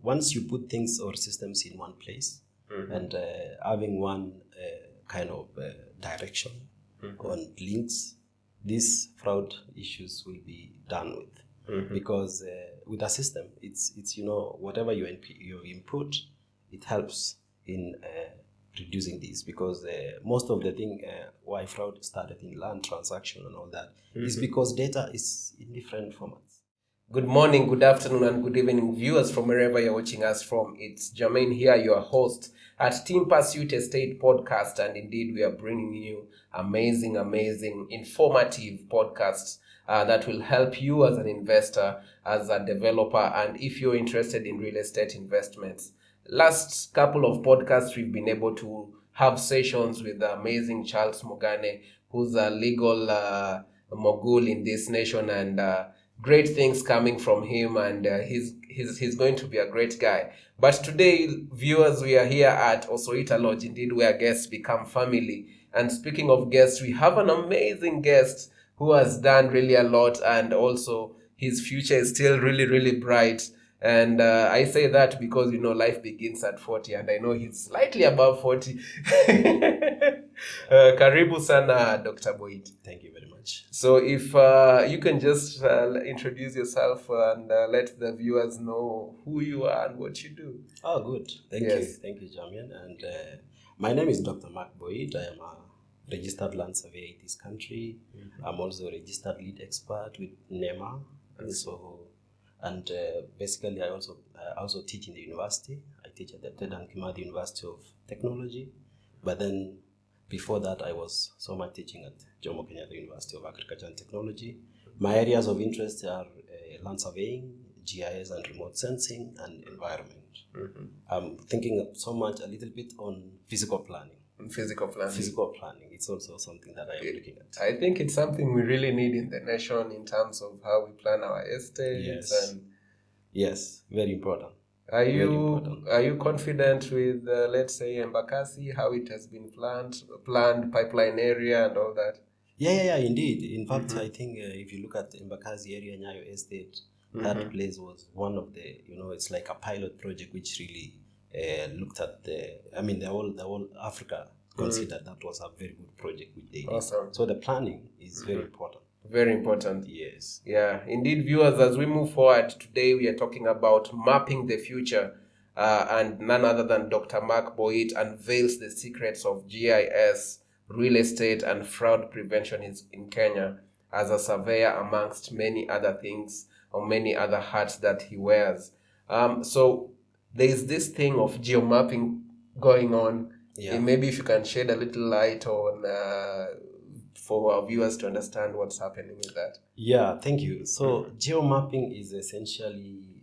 once you put things or systems in one place and having one kind of direction on links, these fraud issues will be done with. Because with a system, it's whatever you input, it helps in reducing these, because most of the thing why fraud started in land transaction and all that is because data is in different formats. Good morning, good afternoon, and good evening, viewers from wherever you're watching us from. It's Jermaine here, your host at Teampursuit Estate Podcast, and indeed we are bringing you amazing, informative podcasts that will help you as an investor, as a developer, and if you're interested in real estate investments. Last couple of podcasts, we've been able to have sessions with the amazing Charles Mogane, who's a legal mogul in this nation, and great things coming from him, and he's going to be a great guy. But today, viewers, we are here at Osoita Lodge, indeed where guests become family. And speaking of guests, we have an amazing guest who has done really a lot, and also his future is still really bright. And I say that because, life begins at 40, and I know he's slightly above 40. Karibu sana, Dr. Boitt. Thank you very much. So if you can just introduce yourself and let the viewers know who you are and what you do. Oh, good. Thank you, Jermaine. And my name is Dr. Mark Boitt. I am a registered land surveyor in this country. I'm also a registered lead expert with NEMA. And basically, I also teach in the university. I teach at the Teampursuit University of Technology. But then before that, I was so much teaching at Jomo Kenyatta University of Agriculture and Technology. My areas of interest are land surveying, GIS and remote sensing, and environment. I'm thinking so much a little bit on physical planning. Physical planning. It's also something that I am looking at. I think it's something we really need in the nation in terms of how we plan our estates. Yes, very important. Are you confident with, let's say, Embakasi, how it has been planned pipeline area and all that? Yeah, indeed. In fact, I think if you look at Embakasi area, Nyayo Estate, that place was one of the, it's like a pilot project which really looked at the whole Africa considered that was a very good project which they did. Awesome. So the planning is very important. Very important. Yes. Yeah, indeed, viewers, as we move forward, today we are talking about mapping the future, and none other than Dr. Mark Boitt unveils the secrets of GIS, real estate, and fraud prevention in Kenya as a surveyor, amongst many other things or many other hats that he wears. So there is this thing of geomapping going on. Yeah. Maybe if you can shed a little light on for our viewers to understand what's happening with that. Yeah, thank you. So geomapping is essentially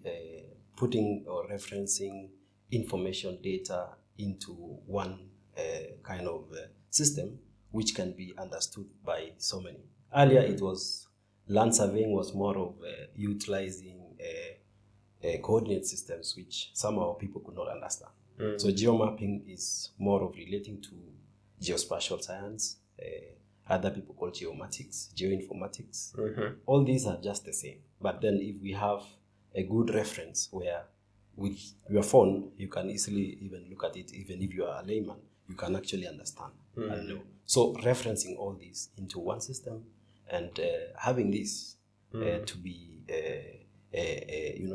putting or referencing information data into one kind of system which can be understood by so many. Earlier, it was land surveying was more of utilizing coordinate systems which somehow people could not understand. So geomapping is more of relating to geospatial science. Other people call geomatics, geoinformatics. All these are just the same. But then if we have a good reference where with your phone, you can easily even look at it, even if you are a layman, you can actually understand and know. So referencing all these into one system and having this to be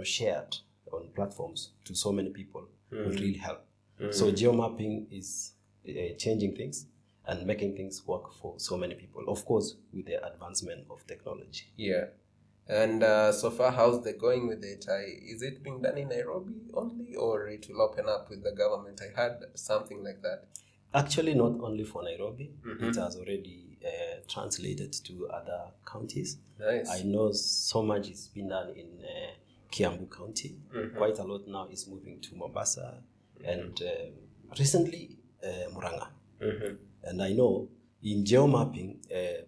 shared on platforms to so many people will really help. So geomapping is changing things and making things work for so many people, of course, with the advancement of technology. Yeah. And so far, how's the going with it? Is it being done in Nairobi only, or it will open up with the government? I heard something like that. Actually, not only for Nairobi. It has already translated to other counties. Nice. I know so much is being done in Kiambu County. Quite a lot now is moving to Mombasa, and recently Murang'a. And I know in geomapping,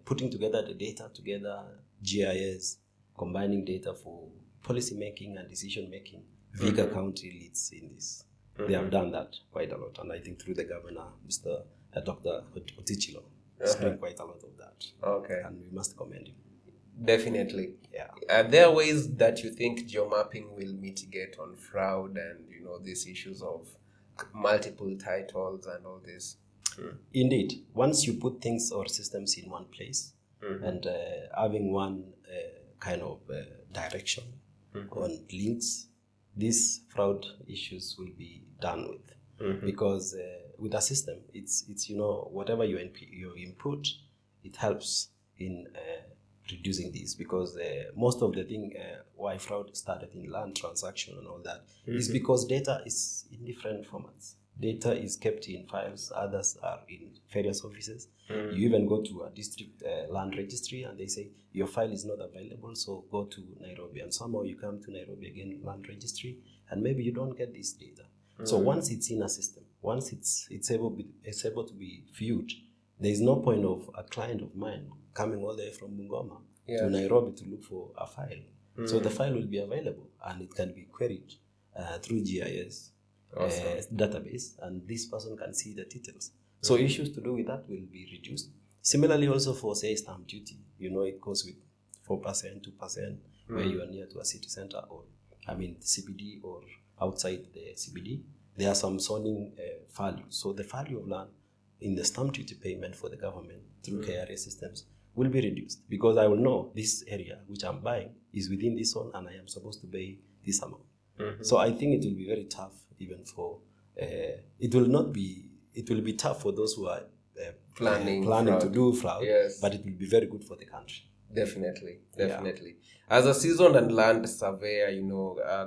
putting together the data together, GIS, combining data for policy making and decision making, Viga County leads in this. They have done that quite a lot, and I think through the governor, Dr. Otichilo, is doing quite a lot of that. Okay. And we must commend him. Definitely. Yeah. Are there ways that you think geomapping will mitigate on fraud and these issues of multiple titles and all this? Indeed, once you put things or systems in one place and having one kind of direction on links, these fraud issues will be done with. Because with a system, it's whatever you input, it helps in reducing this, because most of the thing why fraud started in land transaction and all that is because data is in different formats. Data is kept in files, others are in various offices. You even go to a district land registry and they say your file is not available, so go to Nairobi. And somehow you come to Nairobi again, land registry, and maybe you don't get this data. So once it's in a system, once it's able to be viewed, there is no point of a client of mine coming all the way from Bungoma to Nairobi to look for a file. So the file will be available and it can be queried through GIS database, and this person can see the details. So issues to do with that will be reduced. Similarly, also for, say, stamp duty, it goes with 4%, 2%, where you are near to a city center, or CBD or outside the CBD. There are some zoning values. So the value of land in the stamp duty payment for the government through KRA systems will be reduced, because I will know this area which I'm buying is within this zone and I am supposed to pay this amount. So I think it will be very tough, even for it will be tough for those who are planning to do fraud, but it will be very good for the country. Definitely. As a seasoned and land surveyor,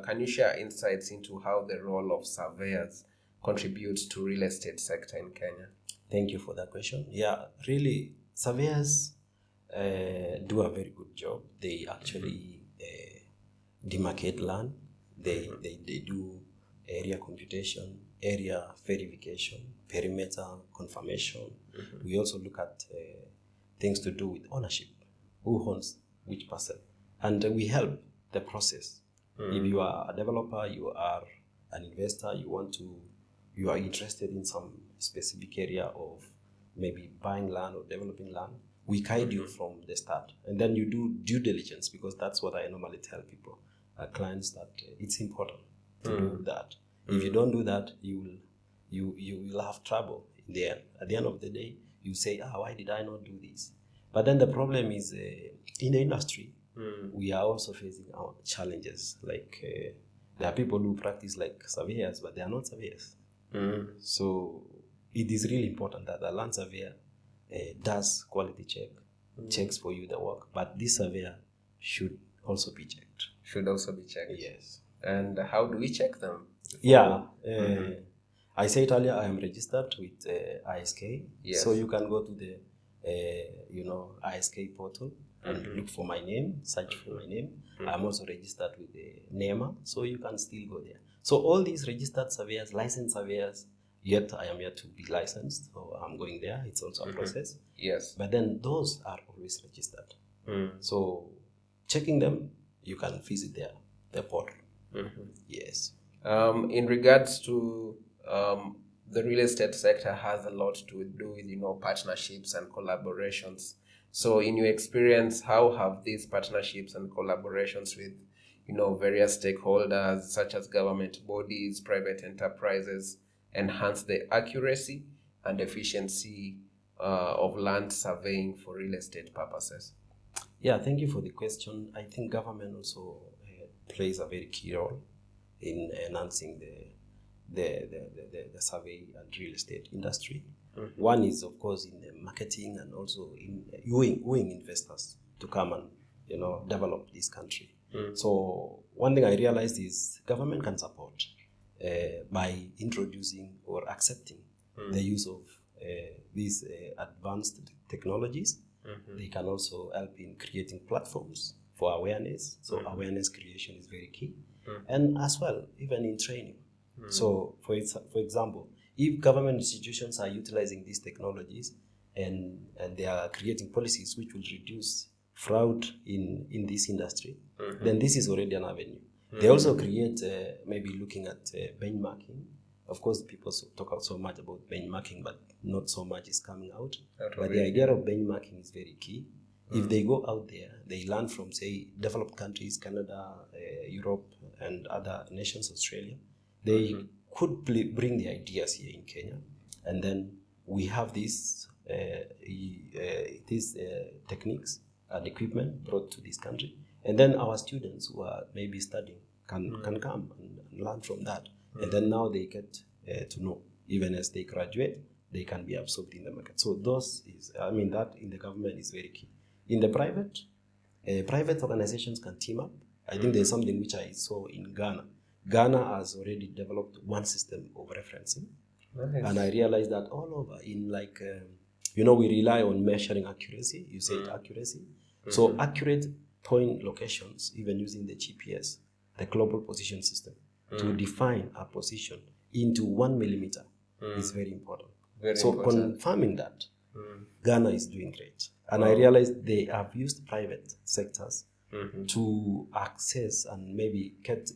can you share insights into how the role of surveyors contributes to real estate sector in Kenya? Thank you for that question. Yeah, really, surveyors do a very good job. They actually demarcate land. They do area computation, area verification, perimeter confirmation. We also look at things to do with ownership. Who owns which parcel? And we help the process. If you are a developer, you are an investor, you are interested in some specific area of maybe buying land or developing land, we guide you from the start. And then you do due diligence, because that's what I normally tell people, clients, that it's important to do that. If you don't do that, you will have trouble in the end. At the end of the day, you say, why did I not do this? But then the problem is in the industry, we are also facing our challenges. Like there are people who practice like surveyors, but they are not surveyors. So it is really important that the land surveyor does quality checks for you the work, but this surveyor should also be checked. Yes. And how do we check them? I said earlier, I am registered with ISK. So you can go to the ISK portal and look for my name, search for my name. I'm also registered with the NEMA, so you can still go there. So all these registered surveyors, licensed surveyors, I am yet to be licensed, so I'm going there. It's also a process. Yes. But then those are always registered. So checking them, you can visit their portal. Yes. In regards to the real estate sector has a lot to do with partnerships and collaborations. So in your experience, how have these partnerships and collaborations with various stakeholders such as government bodies, private enterprises, enhance the accuracy and efficiency of land surveying for real estate purposes? Yeah, thank you for the question. I think government also plays a very key role in enhancing the survey and real estate industry. One is, of course, in the marketing and also in wooing investors to come and develop this country. So one thing I realized is government can support by introducing or accepting the use of these advanced technologies. They can also help in creating platforms for awareness. So awareness creation is very key. And as well, even in training. So for example, if government institutions are utilizing these technologies and they are creating policies which will reduce fraud in this industry, then this is already an avenue. They also create, maybe looking at benchmarking. Of course, people talk so much about benchmarking, but not so much is coming out. But the idea of benchmarking is very key. If they go out there, they learn from, say, developed countries, Canada, Europe, and other nations, Australia. They could bring the ideas here in Kenya, and then we have these techniques and equipment brought to this country, and then our students who are maybe studying can come and learn from that, and then now they get to know. Even as they graduate, they can be absorbed in the market. So that in the government is very key. In the private organizations can team up. I think there's something which I saw in Ghana. Ghana has already developed one system of referencing. Nice. And I realized that all over in we rely on measuring accuracy. You said accuracy. So accurate point locations, even using the GPS, the global position system, to define a position into 1 millimeter is very important. Confirming that, Ghana is doing great. And I realized they have used private sectors to access and maybe get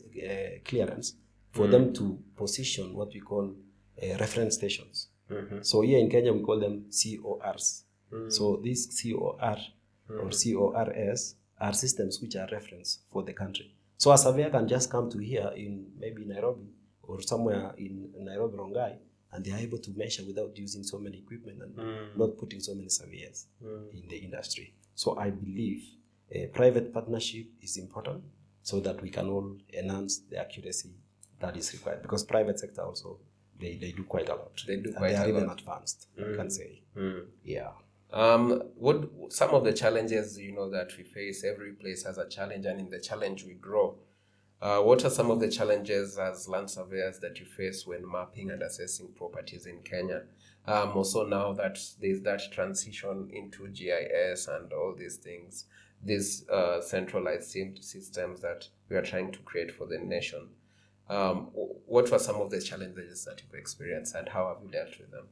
clearance for them to position what we call reference stations. So here in Kenya, we call them CORs. So these COR or CORS are systems which are reference for the country. So a surveyor can just come to here in maybe Nairobi or somewhere in Nairobi, Rongai, and they are able to measure without using so many equipment and not putting so many surveyors in the industry. So I believe private partnership is important so that we can all enhance the accuracy that is required, because private sector also, they do quite a lot. They are even advanced, I can say. Yeah. What some of the challenges that we face? Every place has a challenge, and in the challenge we grow. What are some of the challenges as land surveyors that you face when mapping and assessing properties in Kenya? Also now that there's that transition into GIS and all these things, these centralized systems that we are trying to create for the nation. What were some of the challenges that you've experienced, and how have you dealt with them?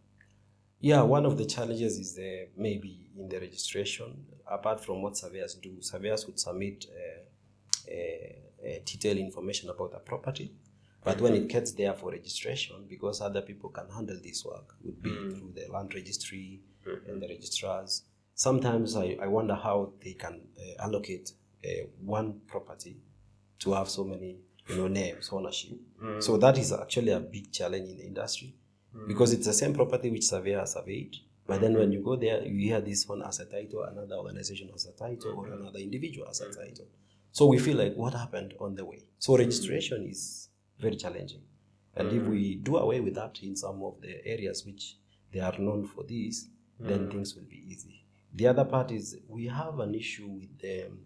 Yeah, one of the challenges is maybe in the registration. Apart from what surveyors do, surveyors would submit detailed information about a property, but when it gets there for registration, because other people can handle this work, would be through the land registry and the registrars. Sometimes I wonder how they can allocate one property to have so many names, ownership. So that is actually a big challenge in the industry, because it's the same property which surveyor surveyed, but then when you go there, you hear this one as a title, another organization as a title, or another individual as a title. So we feel like, what happened on the way? So registration is very challenging. And if we do away with that in some of the areas which they are known for this, then things will be easy. The other part is we have an issue with them,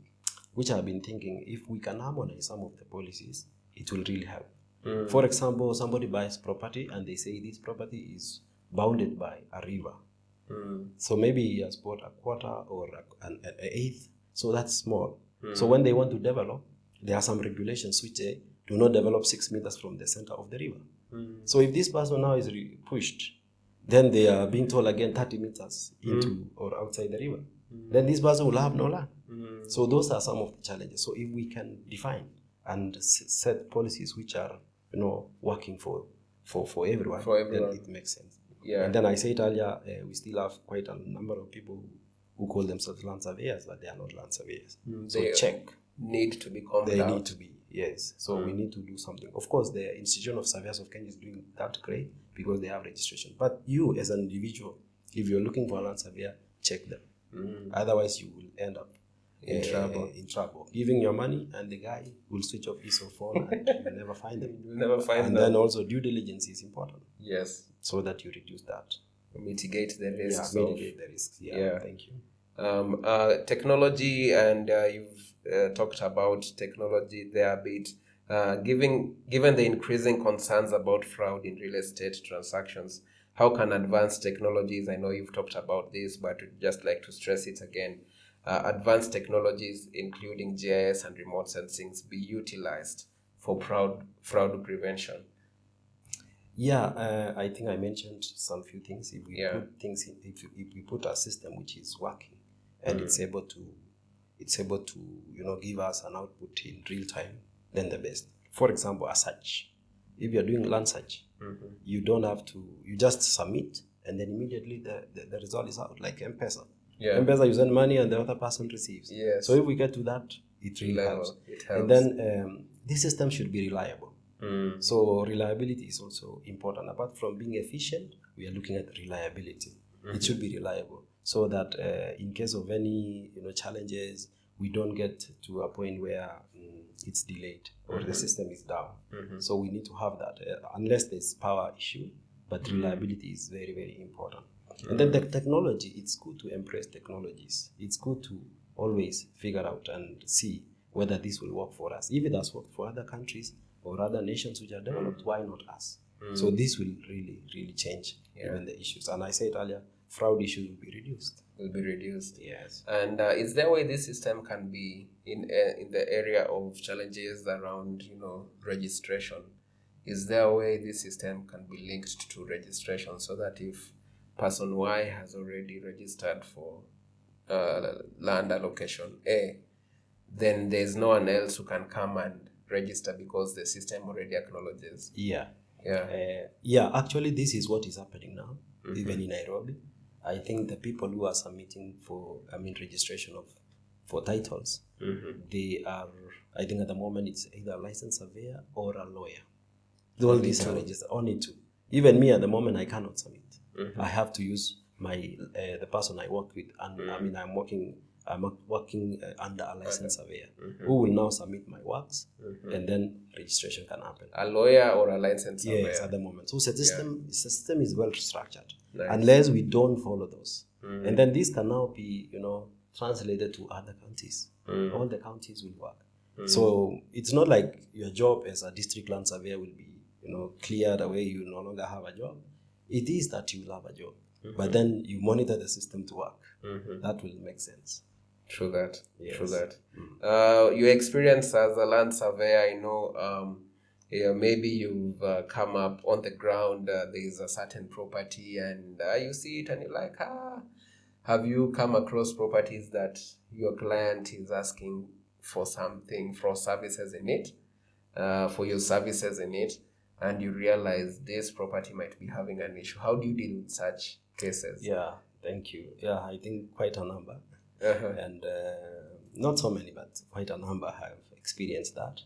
which I've been thinking, if we can harmonize some of the policies, it will really help. For example, somebody buys property and they say this property is bounded by a river. So maybe he has bought a quarter or an eighth, so that's small. So when they want to develop, there are some regulations which say do not develop 6 meters from the center of the river. So if this person now is pushed, then they are being told again 30 meters into or outside the river. Then this person will have no land. So those are some of the challenges. So if we can define and set policies which are working for everyone, then it makes sense. Yeah. And then I said earlier, we still have quite a number of people who call themselves land surveyors, but they are not land surveyors. So they need to become They need to be, yes. So we need to do something. Of course, the Institution of Surveyors of Kenya is doing that great because they have registration. But you, as an individual, if you're looking for a land surveyor, check them. Otherwise, you will end up in trouble. Giving your money, and the guy will switch off his phone and you will never find them. You'll never find them. And then also due diligence is important. Yes. So that you reduce that. Mitigate the risks. Yeah, mitigate the risks. Yeah, thank you. Technology, and you've talked about technology there a bit. Given the increasing concerns about fraud in real estate transactions, how can advanced technologies, I know you've talked about this, but I'd just like to stress it again, advanced technologies, including GIS and remote sensings, be utilized for fraud prevention? Yeah, I think I mentioned some few things. If we put things in, if we put a system which is working and it's able to give us an output in real time, then the best. For example, a search. If you're doing land search, you don't have to. You just submit, and then immediately the result is out, like M-Pesa. Yeah. M-Pesa, you send money and the other person receives. Yes. So if we get to that, it really Level, helps. it helps. And then this system should be reliable. Mm. So reliability is also important. Apart from being efficient, we are looking at reliability. It should be reliable so that in case of any challenges, we don't get to a point where it's delayed or the system is down. So we need to have that unless there's power issue, but reliability is very, very important. And then the technology, it's good to embrace technologies. It's good to always figure out and see whether this will work for us. If it has worked for other countries or other nations which are developed, why not us? So this will really, really change even the issues. And I said earlier, fraud issues will be reduced. Yes. And is there a way this system can be in the area of challenges around, registration? Is there a way this system can be linked to registration so that if person Y has already registered for land allocation A, then there's no one else who can come and register because the system already acknowledges? Actually, this is what is happening now, even in Nairobi. I think the people who are submitting for registration for titles, they are, I think at the moment it's either a licensed surveyor or a lawyer. All these are registered, only two. Even me at the moment, I cannot submit. I have to use my the person I work with, and I'm working under a licensed surveyor who will now submit my works, and then registration can happen. A lawyer or a licensed surveyor? Yes, at the moment. So the system is well structured, unless we don't follow those. And then this can now be translated to other counties. All the counties will work. So it's not like your job as a district land surveyor will be cleared away, you no longer have a job. It is that you will have a job, but then you monitor the system to work. That will make sense. True that. Yes. True that. Your experience as a land surveyor, maybe you've come up on the ground, there is a certain property and you see it and you're like, have you come across properties that your client is asking for something, for services in it, for your services in it, and you realize this property might be having an issue? How do you deal with such cases? Yeah, thank you. Yeah, I think quite a number. And not so many, but quite a number have experienced that.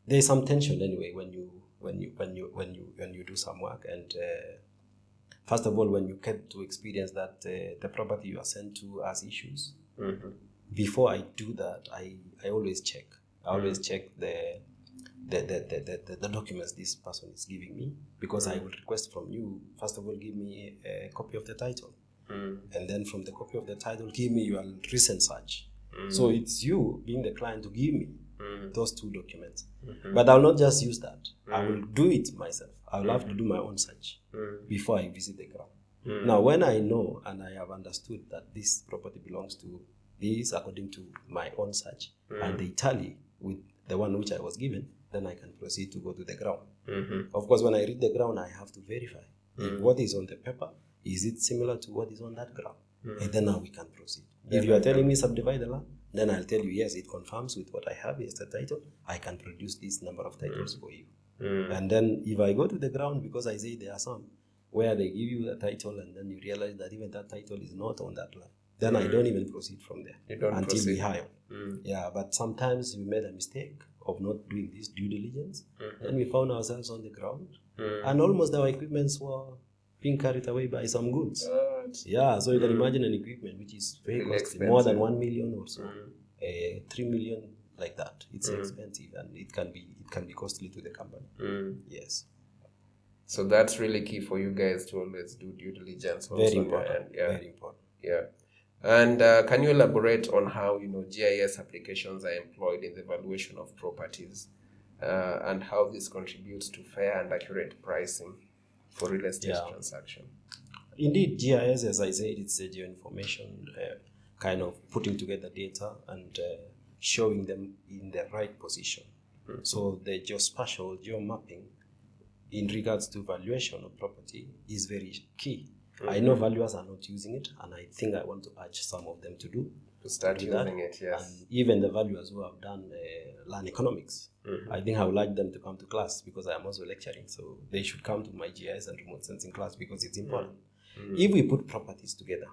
There's some tension anyway when you do some work, and first of all, when you get to experience that the property you are sent to has issues. Before I do that, I always check. I always check the documents this person is giving me, because I will request from you, first of all, give me a copy of the title. And then from the copy of the title, give me your recent search. So it's you, being the client, to give me those two documents. But I'll not just use that. I will do it myself. I will have to do my own search before I visit the ground. Now, when I know and I have understood that this property belongs to this according to my own search, and they tally with the one which I was given, then I can proceed to go to the ground. Of course, when I read the ground, I have to verify if what is on the paper, is it similar to what is on that ground? And then now we can proceed. If you are telling me subdivide the land, then I'll tell you, yes, it confirms with what I have as the title. I can produce this number of titles for you. And then if I go to the ground, because I say there are some where they give you the title and then you realize that even that title is not on that land, then I don't even proceed from there until we hire. Yeah, but sometimes we made a mistake of not doing this due diligence. Then we found ourselves on the ground, and almost our equipments were being carried away by some goods. Yeah, so you can imagine an equipment which is very costly, expensive. More than 1 million or so, 3 million, like that. It's expensive, and it can be costly to the company. Yes. So that's really key for you guys to always do due diligence. Very important. Very important. Yeah. And can you elaborate on how GIS applications are employed in the valuation of properties, and how this contributes to fair and accurate pricing for real estate transaction? Indeed, GIS, as I said, it's a geoinformation, kind of putting together data and showing them in the right position. So the geospatial geomapping in regards to valuation of property is very key. I know valuers are not using it, and I think I want to urge some of them to start using it. Yes. And even the valuers who have done land economics, I think I would like them to come to class, because I am also lecturing. So they should come to my GIS and remote sensing class, because it's important. If we put properties together,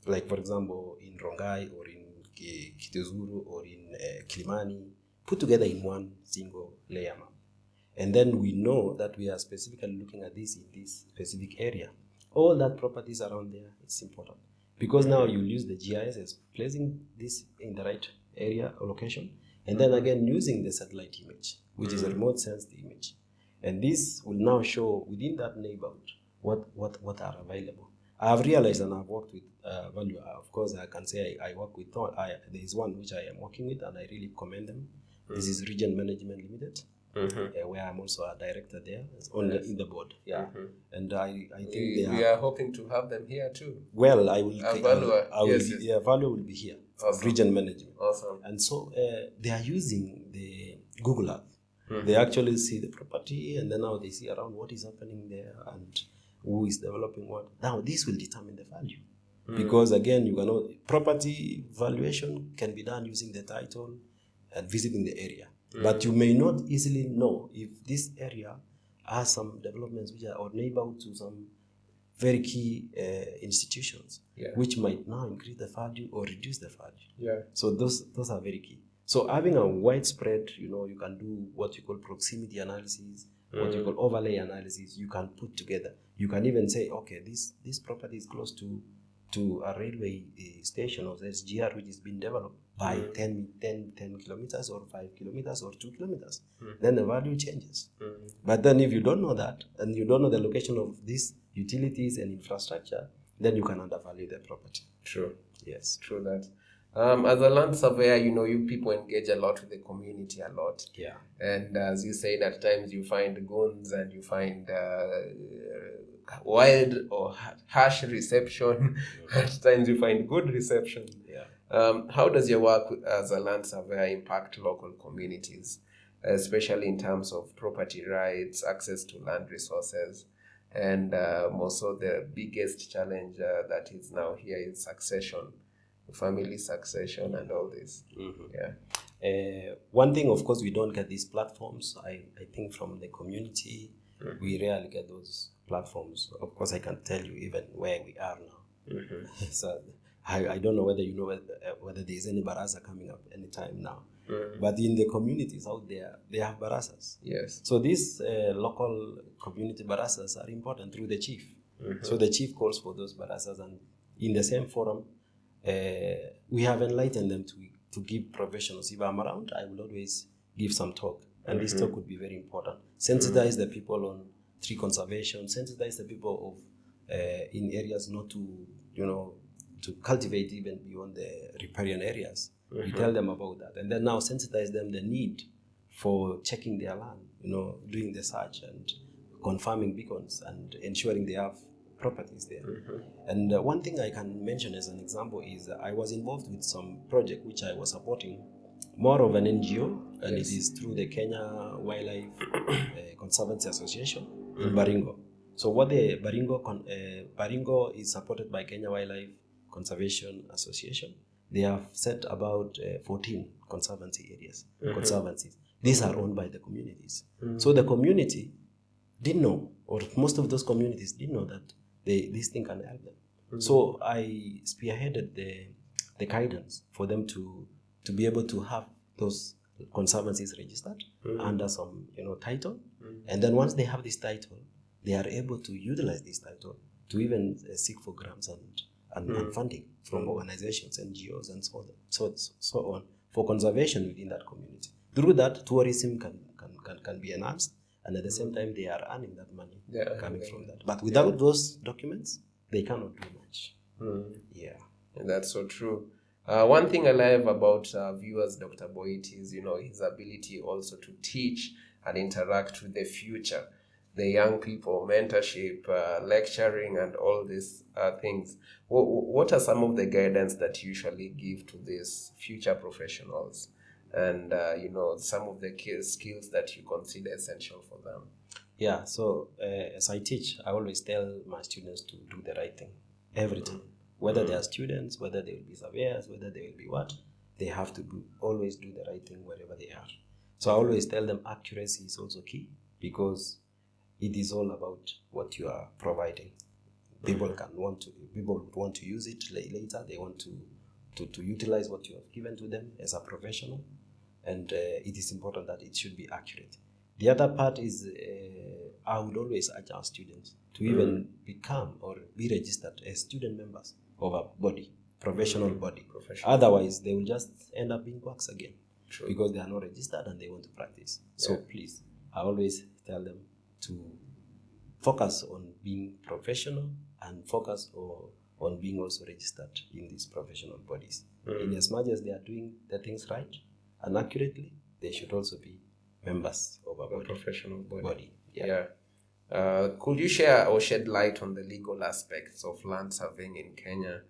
like for example, in Rongai or in Kituzuru or in Kilimani, put together in one single layer map. And then we know that we are specifically looking at this in this specific area. All that properties around there, it's important. Because now you'll use the GIS as placing this in the right area or location, and then again using the satellite image, which is a remote sensed image. And this will now show within that neighborhood what are available. I've realized, and I've worked with Value. Of course, I can say I work with. There is one which I am working with, and I really commend them. This is Region Management Limited, where I'm also a director there, in the board. Yeah, and I think we are hoping to have them here too. Well, I will. Value will be here. Awesome. Region Management. Awesome. And so they are using the Google Earth. They actually see the property, and then now they see around what is happening there and who is developing what. Now this will determine the value, because again, you cannot property valuation can be done using the title and visiting the area, but you may not easily know if this area has some developments which are or neighborhood to some very key institutions, which might now increase the value or reduce the value. Yeah. So those are very key. So having a widespread, you can do what you call proximity analysis, what you call overlay analysis. You can put together. You can even say, okay, this property is close to a railway station or SGR which is being developed by 10 kilometers or 5 kilometers or 2 kilometers. Then the value changes. But then if you don't know that, and you don't know the location of these utilities and infrastructure, then you can undervalue the property. True. Yes. True that. As a land surveyor, you people engage a lot with the community a lot. Yeah. And as you said, at times you find goons and you find wild or harsh reception. At times you find good reception. Yeah. How does your work as a land surveyor impact local communities, especially in terms of property rights, access to land resources, and also the biggest challenge that is now here is succession, family succession, and all this. One thing, of course, we don't get these platforms. I think from the community, we rarely get those platforms. Of course, I can tell you even where we are now. So I don't know whether you know whether there is any barasa coming up anytime now. But in the communities out there, they have barasas. Yes. So these local community barasas are important through the chief. So the chief calls for those barasas, and in the same forum, we have enlightened them to give professionals. If I'm around, I will always give some talk, and this talk would be very important. Sensitize the people on tree conservation, sensitize the people of in areas not to cultivate even beyond the riparian areas. We tell them about that, and then now sensitize them the need for checking their land, doing the search and confirming beacons and ensuring they have properties there. And one thing I can mention as an example is I was involved with some project which I was supporting, more of an NGO, and it is through the Kenya Wildlife Conservancy Association in Baringo. So what the Baringo is supported by Kenya Wildlife Conservation Association. They have set about 14 conservancy areas, conservancies. These are owned by the communities. So the community didn't know, or most of those communities didn't know that this thing can help them. So I spearheaded the guidance for them to be able to have those conservancies registered under some title. And then once they have this title, they are able to utilize this title to even seek for grants and funding from organizations, NGOs, and so on for conservation within that community. Through that, tourism can be enhanced, and at the same time, they are earning that money coming from that. But without those documents, they cannot do much. Yeah, and that's so true. One thing I love about viewers, Dr. Boitt, is his ability also to teach and interact with the future, the young people, mentorship, lecturing, and all these things. What are some of the guidance that you usually give to these future professionals, and some of the key skills that you consider essential for them? Yeah, so as I teach, I always tell my students to do the right thing every time. Whether they are students, whether they will be surveyors, whether they will be what, they have to always do the right thing wherever they are. So I always tell them accuracy is also key, because it is all about what you are providing. People would want to use it later. They want to utilize what you have given to them as a professional, and it is important that it should be accurate. The other part is I would always urge our students to even become or be registered as student members of a body, professional body. Otherwise, they will just end up being quacks again. True. Because they are not registered and they want to practice. So please, I always tell them to focus on being professional and focus on being also registered in these professional bodies. In as much as they are doing the things right and accurately, they should also be members of a professional body. Yeah. Could you share or shed light on the legal aspects of land surveying in Kenya?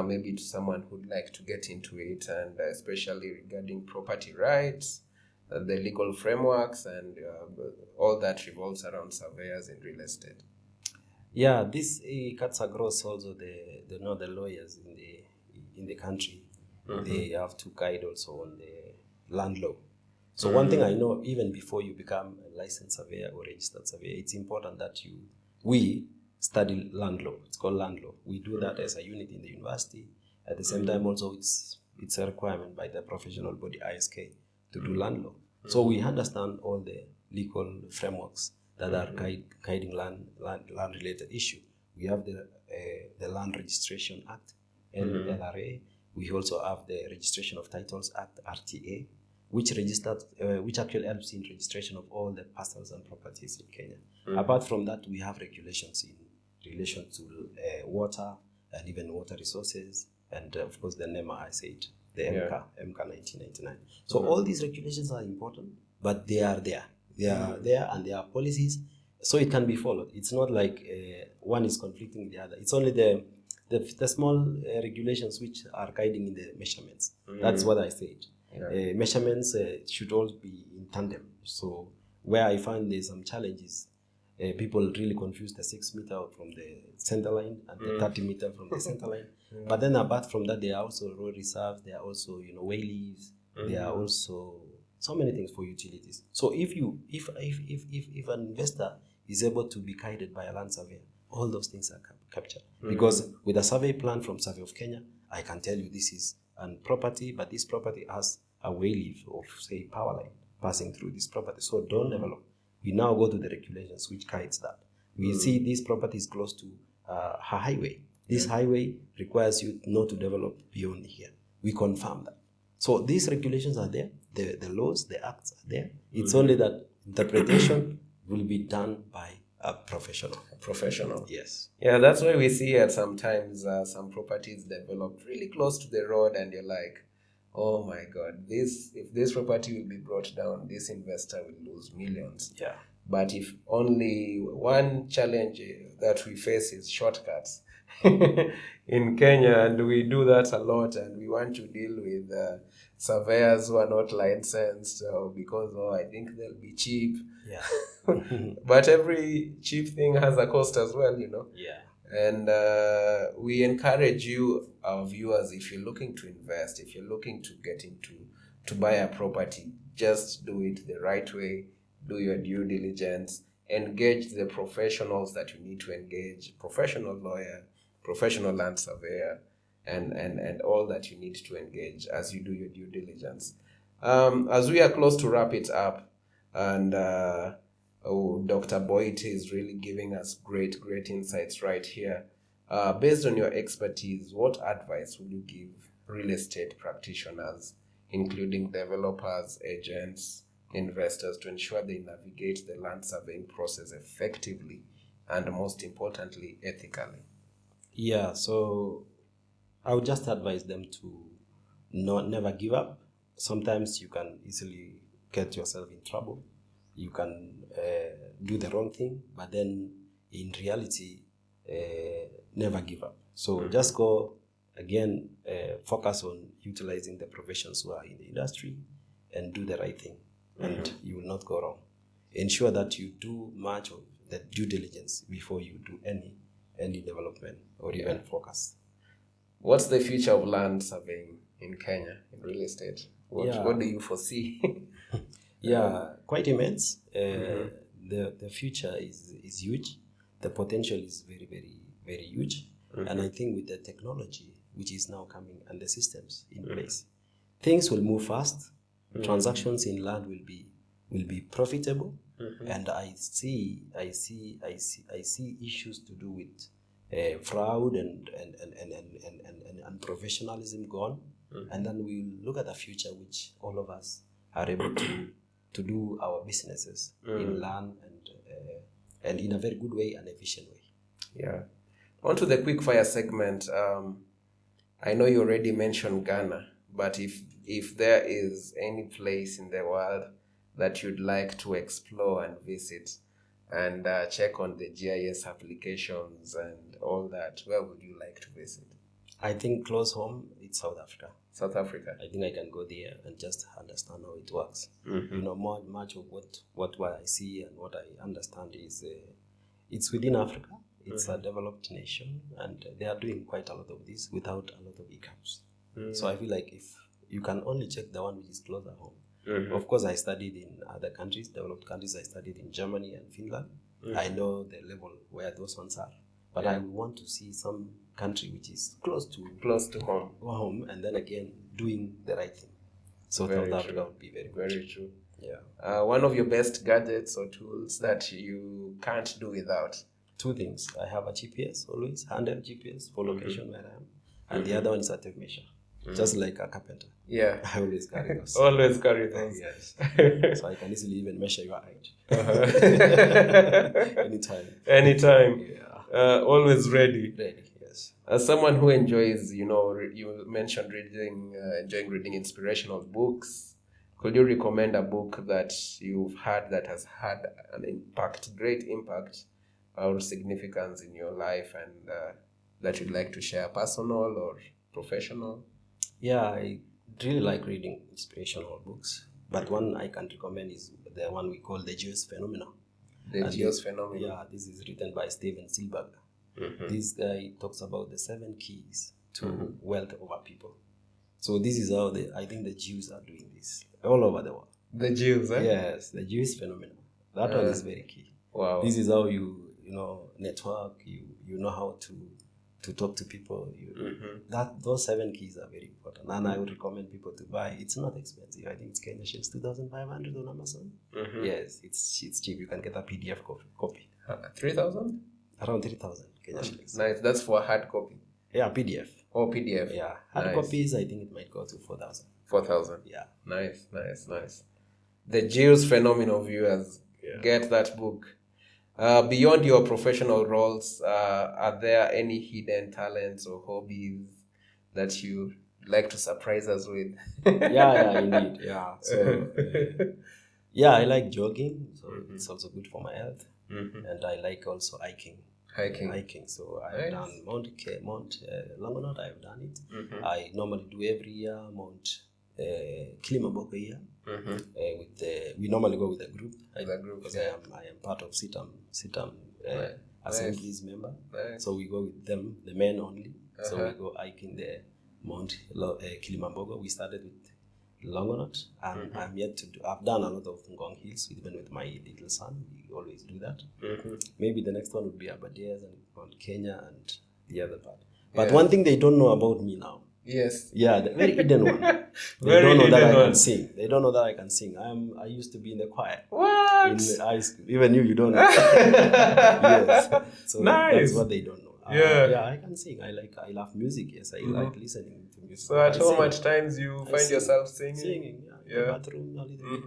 Maybe to someone who'd like to get into it, and especially regarding property rights, the legal frameworks, and all that revolves around surveyors in real estate. Yeah, this cuts across also the lawyers in the country. They have to guide also on the land law. So one thing I know, even before you become a licensed surveyor or registered surveyor, it's important that we study land law. It's called land law. We do that as a unit in the university. At the same time, also it's a requirement by the professional body ISK to do land law. So we understand all the legal frameworks that are guiding land related issue. We have the Land Registration Act, LRA. We also have the Registration of Titles Act, RTA, which actually helps in registration of all the parcels and properties in Kenya. Apart from that, we have regulations in relation to water and even water resources, and of course the NEMA, I said, the MCA 1999. So all these regulations are important, but they are there. They are there, and there are policies, so it can be followed. It's not like one is conflicting with the other. It's only the small regulations which are guiding in the measurements. That's what I said. Measurements should all be in tandem. So where I find there's some challenges, people really confuse the 6 meter from the center line and the 30 meter from the center line. But then apart from that, there are also road reserves, there are also way leaves, there are also so many things for utilities. So if an investor is able to be guided by a land surveyor, all those things are captured. Because with a survey plan from Survey of Kenya, I can tell you this is a property, but this property has a way leaf of, say, power line passing through this property. So don't develop. We now go to the regulations which guides that. We see this property is close to a highway. This highway requires you not to develop beyond here. We confirm that. So these regulations are there. The laws, the acts are there. It's only that interpretation will be done by a professional. Yes. Yeah, that's why we see at sometimes some properties developed really close to the road, and you're like, oh my God, if this property will be brought down, this investor will lose millions. Yeah. But if only one challenge that we face is shortcuts in Kenya, and we do that a lot, and we want to deal with surveyors who are not licensed because I think they'll be cheap. Yeah. But every cheap thing has a cost as well, Yeah. And we encourage you, our viewers, if you're looking to invest, if you're looking to get to buy a property, just do it the right way. Do your due diligence. Engage the professionals that you need to engage, professional lawyer, professional land surveyor, and all that you need to engage as you do your due diligence. As we are close to wrap it up, and Dr. Boitt is really giving us great insights right here. Based on your expertise, what advice would you give real estate practitioners, including developers, agents, investors, to ensure they navigate the land surveying process effectively and, most importantly, ethically? Yeah, so I would just advise them to never give up. Sometimes you can easily get yourself in trouble. You can do the wrong thing, but then in reality, never give up. So just go, again, focus on utilizing the professions who are in the industry and do the right thing, and you will not go wrong. Ensure that you do much of the due diligence before you do any development or even focus. What's the future of land surveying in Kenya, in real estate? What do you foresee? Yeah, quite immense. The future is huge. The potential is very, very very huge. And I think with the technology which is now coming and the systems in place, things will move fast. Transactions in land will be profitable, and I see issues to do with fraud and professionalism gone, and then we'll look at the future which all of us are able to do our businesses in land and in a very good way and efficient way. Yeah. On to the quickfire segment. I know you already mentioned Ghana, but if there is any place in the world that you'd like to explore and visit and check on the GIS applications and all that, where would you like to visit? I think close home, it's South Africa. South Africa. I think I can go there and just understand how it works. Much of what I see and what I understand is it's within Africa. It's a developed nation, and they are doing quite a lot of this without a lot of hiccups. So I feel like if you can only check the one which is closer home. Of course, I studied in other countries, developed countries. I studied in Germany and Finland. I know the level where those ones are, but I want to see some country which is close to home, and then again doing the right thing. So South Africa would be very good. Very true. Yeah. One of your best gadgets or tools that you can't do without? Two things. I have a GPS always, handheld GPS for location where I am, and the other one is a tape measure, just like a carpenter. Yeah, I always carry those. Always carry those. Yes. So I can easily even measure your height. Anytime. Yeah. Always ready. Ready. Yes. As someone who enjoys, you mentioned enjoying reading inspirational books. Could you recommend a book that you've had that has had an great impact or significance in your life, and that you'd like to share, personal or professional? Yeah, I really like reading inspirational books, but one I can recommend is the one we call the GIS Phenomena. GIS Phenomena. Yeah, this is written by Steven Silberger. This guy talks about the 7 keys to wealth over people. So this is how I think the Jews are doing this all over the world. The Jews, eh? Yes, the GIS Phenomena. That one is very key. Wow. This is how you network, you know how to talk to people. Those 7 keys are very important, and I would recommend people to buy. It's not expensive. I think it's Kenyan shillings 2,500 on Amazon. Yes, it's cheap. You can get a PDF copy. 3,000? Around 3,000 Kenyan shillings. Nice. That's for a hard copy. Yeah, PDF. Oh, PDF. Yeah, hard copies. I think it might go to 4,000. 4,000. Yeah. Nice. The GIS Phenomenal viewers, get that book. Beyond your professional roles, are there any hidden talents or hobbies that you like to surprise us with? Yeah, indeed. Yeah. So, I like jogging. So it's also good for my health. And I like also hiking. So I've done Mount Longonot. I've done it. I normally do every year Mount Kilimanjaro here. We normally go with a group. Because I am part of Sitam Assemblies member. So we go with them, the men only. So we go hiking the Mount Kilimanjaro. We started with Longonot, and I'm yet to do. I've done a lot of Ngong Hills, even with my little son. We always do that. Maybe the next one would be Aberdares and Mount Kenya and the other part. But one thing they don't know about me now. Yes. Yeah, the very hidden one. They don't know that I can sing. They don't know that I can sing. I used to be in the choir. What? In high school. Even you don't know. Yes. So nice. That's what they don't know. I can sing. I love music. Yes, I like listening to music. So at home at times you find yourself singing? Singing, yeah. In the bathroom a little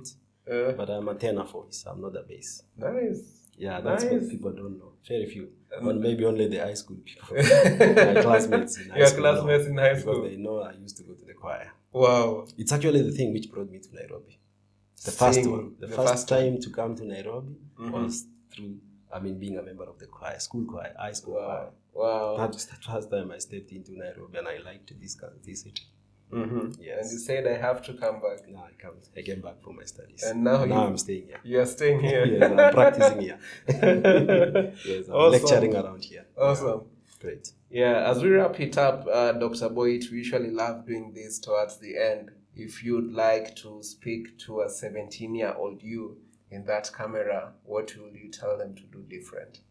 bit. But I'm a tenor voice. I'm not the bass. Nice. Yeah, that's what people don't know. Very few. Maybe only the high school people. My classmates in high school. Your classmates in high school. Because they know I used to go to the choir. Wow. It's actually the thing which brought me to Nairobi. The first one. The first time to come to Nairobi was through, being a member of the choir, school choir, high school choir. Wow. That was the first time I stepped into Nairobi, and I liked this city. Yes. And you said I have to come back. No, I came back for my studies. And now I'm staying here. You are staying here. Yes, I'm practicing here. Yes, I'm awesome. lecturing around here. Awesome. Great. Yeah, as we wrap it up, Dr. Boitt, we usually love doing this towards the end. If you'd like to speak to a 17-year-old you in that camera, what will you tell them to do different?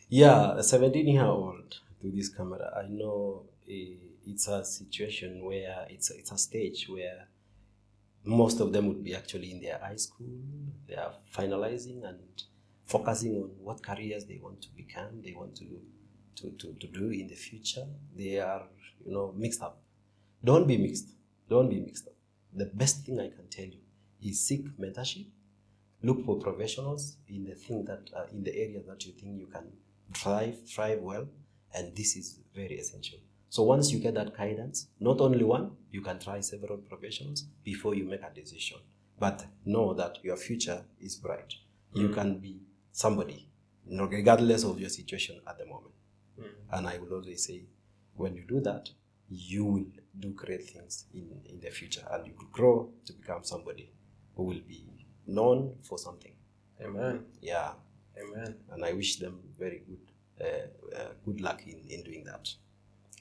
Yeah, a 17-year-old to this camera. I know it's a situation where it's a stage where most of them would be actually in their high school. They are finalizing and focusing on what careers they want to become, they want to do in the future. They are, mixed up. Don't be mixed. Don't be mixed up. The best thing I can tell you is seek mentorship. Look for professionals in the thing that in the area that you think you can thrive well, and this is very essential. So once you get that guidance, not only one, you can try several professionals before you make a decision. But know that your future is bright. You can be somebody, regardless of your situation at the moment. And I will always say, when you do that, you will do great things in the future, and you will grow to become somebody who will be known for something. Amen. Yeah. Amen. And I wish them very good luck in doing that.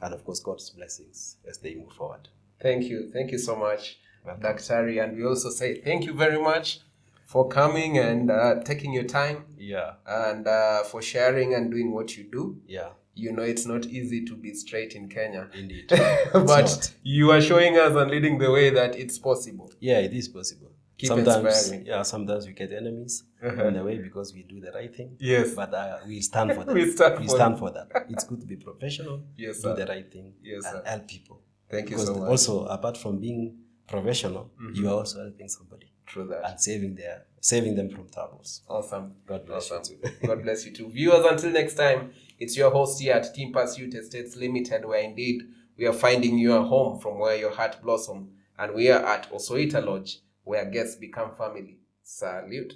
And of course, God's blessings as they move forward. Thank you. Thank you so much, Welcome. Daktari. And we also say thank you very much for coming and taking your time. Yeah. And for sharing and doing what you do. Yeah. It's not easy to be straight in Kenya. Indeed. But you are showing us and leading the way that it's possible. Yeah, it is possible. Keep inspiring. Sometimes we get enemies in the way because we do the right thing. Yes. But we stand for that. We stand for that. It's good to be professional, yes, do sir. the right thing, Yes, and sir. help people. Thank you Because so much. also, apart from being professional, you are also helping somebody. True that. And saving them from troubles. Awesome. God bless you too. God bless you too. Viewers, until next time, it's your host here at Teampursuit Estates Limited, where indeed we are finding you a home from where your heart blossoms. And we are at Osoita Lodge, where guests become family. Salute.